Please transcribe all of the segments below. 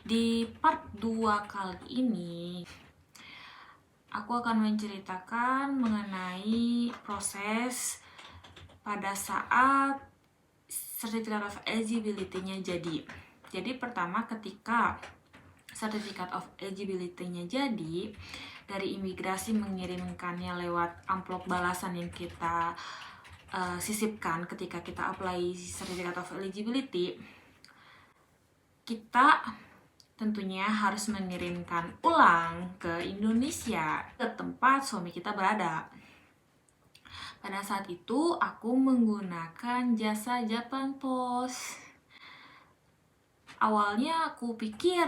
Di part 2 kali ini, aku akan menceritakan mengenai proses pada saat Certificate of Eligibility-nya jadi. Jadi pertama ketika Certificate of Eligibility-nya jadi, dari imigrasi mengirimkannya lewat amplop balasan yang kita sisipkan ketika kita apply Certificate of Eligibility, kita tentunya harus mengirimkan ulang ke Indonesia, ke tempat suami kita berada. Pada saat itu, aku menggunakan jasa Japan Post. Awalnya aku pikir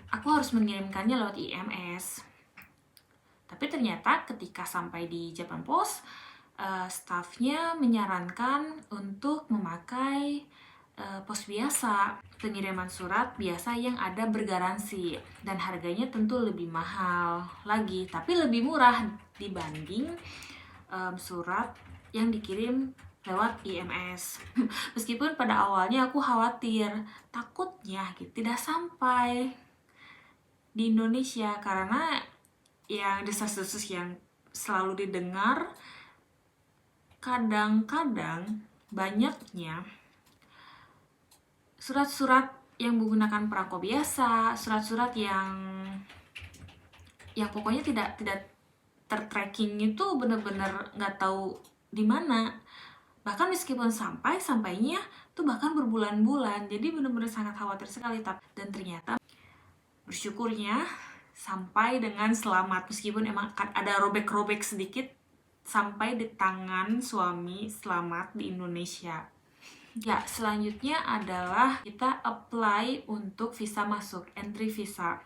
aku harus mengirimkannya lewat IMS. Tapi ternyata ketika sampai di Japan Post, stafnya menyarankan untuk memakai pos biasa, pengiriman surat biasa yang ada bergaransi, dan harganya tentu lebih mahal lagi, tapi lebih murah dibanding surat yang dikirim lewat IMS. Meskipun pada awalnya aku khawatir, takutnya tidak sampai di Indonesia karena yang desas-desus yang selalu didengar, kadang-kadang banyaknya surat-surat yang menggunakan perangko biasa, surat-surat yang pokoknya tidak tertracking, itu benar-benar nggak tahu di mana. Bahkan meskipun sampainya tuh bahkan berbulan-bulan. Jadi benar-benar sangat khawatir sekali. Dan ternyata bersyukurnya sampai dengan selamat, meskipun emang ada robek-robek sedikit, sampai di tangan suami selamat di Indonesia. Ya, selanjutnya adalah kita apply untuk visa masuk, entry visa.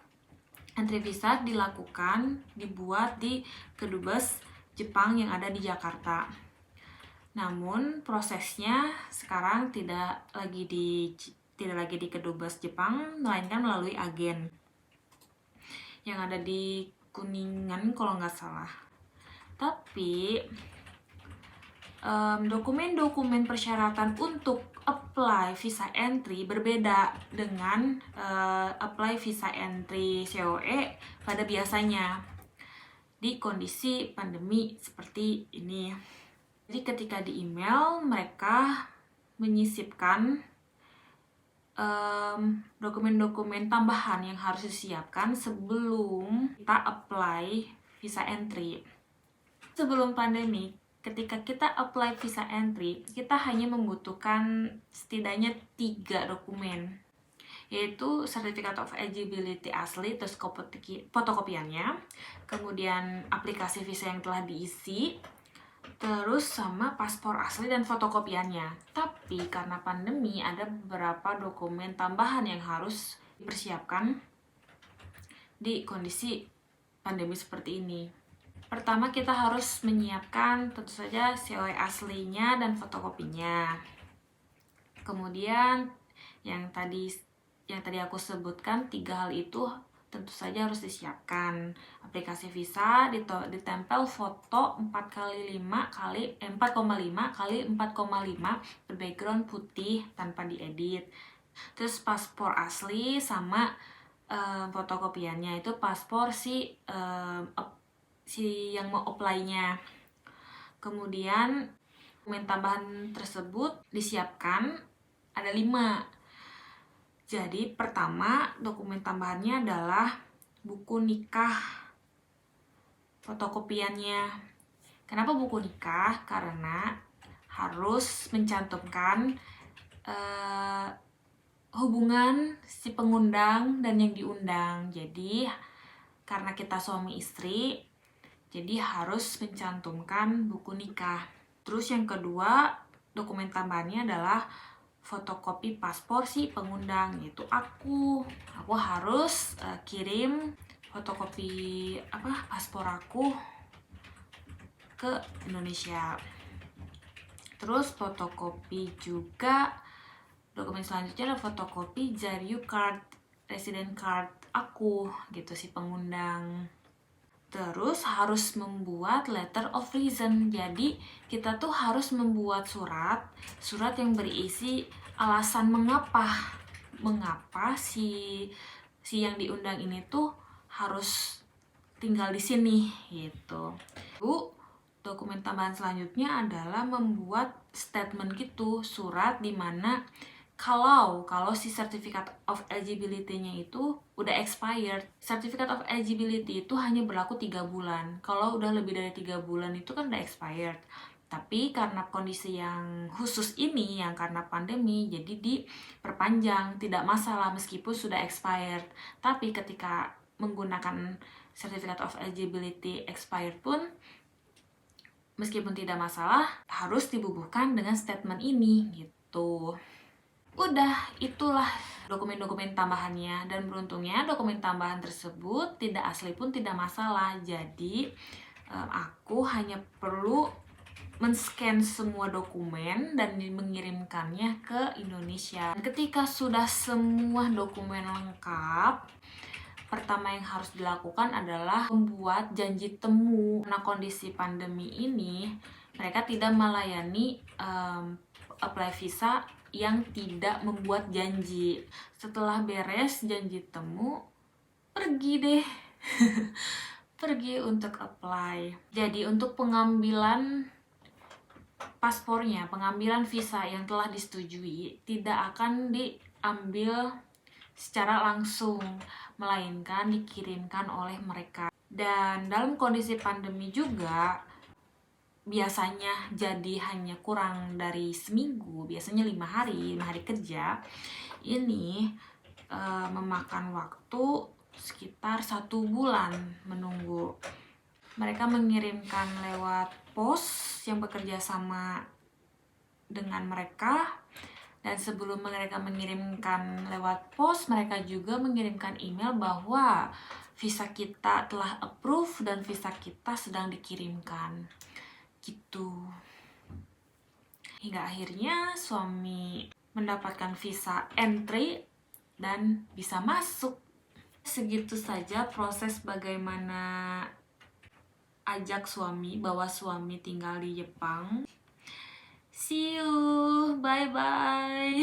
Entry visa dibuat di Kedubes Jepang yang ada di Jakarta. Namun prosesnya sekarang tidak lagi di Kedubes Jepang, melainkan melalui agen yang ada di Kuningan kalau nggak salah. Tapi dokumen-dokumen persyaratan untuk apply visa entry berbeda dengan apply visa entry COE pada biasanya di kondisi pandemi seperti ini. Jadi ketika di email mereka menyisipkan dokumen-dokumen tambahan yang harus disiapkan sebelum kita apply visa entry. Sebelum pandemi, ketika kita apply visa entry, kita hanya membutuhkan setidaknya 3 dokumen, yaitu Certificate of Eligibility asli, terus fotokopiannya, kemudian aplikasi visa yang telah diisi, terus sama paspor asli dan fotokopiannya. Tapi karena pandemi, ada beberapa dokumen tambahan yang harus dipersiapkan di kondisi pandemi seperti ini. Pertama, kita harus menyiapkan tentu saja COE aslinya dan fotokopinya. Kemudian yang tadi aku sebutkan 3 hal itu tentu saja harus disiapkan. Aplikasi visa ditempel foto 4x5 kali 4,5 berbackground putih tanpa diedit. Terus paspor asli sama fotokopiannya itu paspor si yang mau apply-nya. Kemudian dokumen tambahan tersebut disiapkan ada 5. Jadi pertama, dokumen tambahannya adalah buku nikah fotokopiannya. Kenapa buku nikah? Karena harus mencantumkan hubungan si pengundang dan yang diundang. Jadi karena kita suami istri, jadi harus mencantumkan buku nikah. Terus yang kedua, dokumen tambahannya adalah fotokopi paspor si pengundang, yaitu aku harus kirim fotokopi paspor aku ke Indonesia. Terus fotokopi juga, dokumen selanjutnya adalah fotokopi Zaryu card, resident card aku gitu si pengundang. Terus harus membuat letter of reason. Jadi kita tuh harus membuat surat yang berisi alasan mengapa mengapa si yang diundang ini tuh harus tinggal di sini gitu. Dokumen tambahan selanjutnya adalah membuat statement gitu, surat dimana kalau si certificate of eligibility-nya itu udah expired. Certificate of eligibility itu hanya berlaku 3 bulan. Kalau udah lebih dari 3 bulan itu kan udah expired. Tapi karena kondisi yang khusus ini, yang karena pandemi, jadi diperpanjang, tidak masalah meskipun sudah expired. Tapi ketika menggunakan certificate of eligibility expired pun, meskipun tidak masalah, harus dibubuhkan dengan statement ini gitu. Udah, itulah dokumen-dokumen tambahannya, dan beruntungnya dokumen tambahan tersebut tidak asli pun tidak masalah. Jadi aku hanya perlu men-scan semua dokumen dan mengirimkannya ke Indonesia. Ketika sudah semua dokumen lengkap, pertama yang harus dilakukan adalah membuat janji temu. Karena kondisi pandemi ini, mereka tidak melayani apply visa yang tidak membuat janji. Setelah beres janji temu, pergi deh. Pergi untuk apply. Jadi untuk pengambilan paspornya, pengambilan visa yang telah disetujui tidak akan diambil secara langsung, melainkan dikirimkan oleh mereka. Dan dalam kondisi pandemi juga, biasanya jadi hanya kurang dari seminggu, biasanya 5 hari kerja, ini memakan waktu sekitar 1 bulan menunggu. Mereka mengirimkan lewat pos yang bekerja sama dengan mereka, dan sebelum mereka mengirimkan lewat pos, mereka juga mengirimkan email bahwa visa kita telah approve dan visa kita sedang dikirimkan gitu. Hingga akhirnya suami mendapatkan visa entry dan bisa masuk. Segitu saja proses bagaimana ajak suami, bawa suami tinggal di Jepang. See you, bye bye.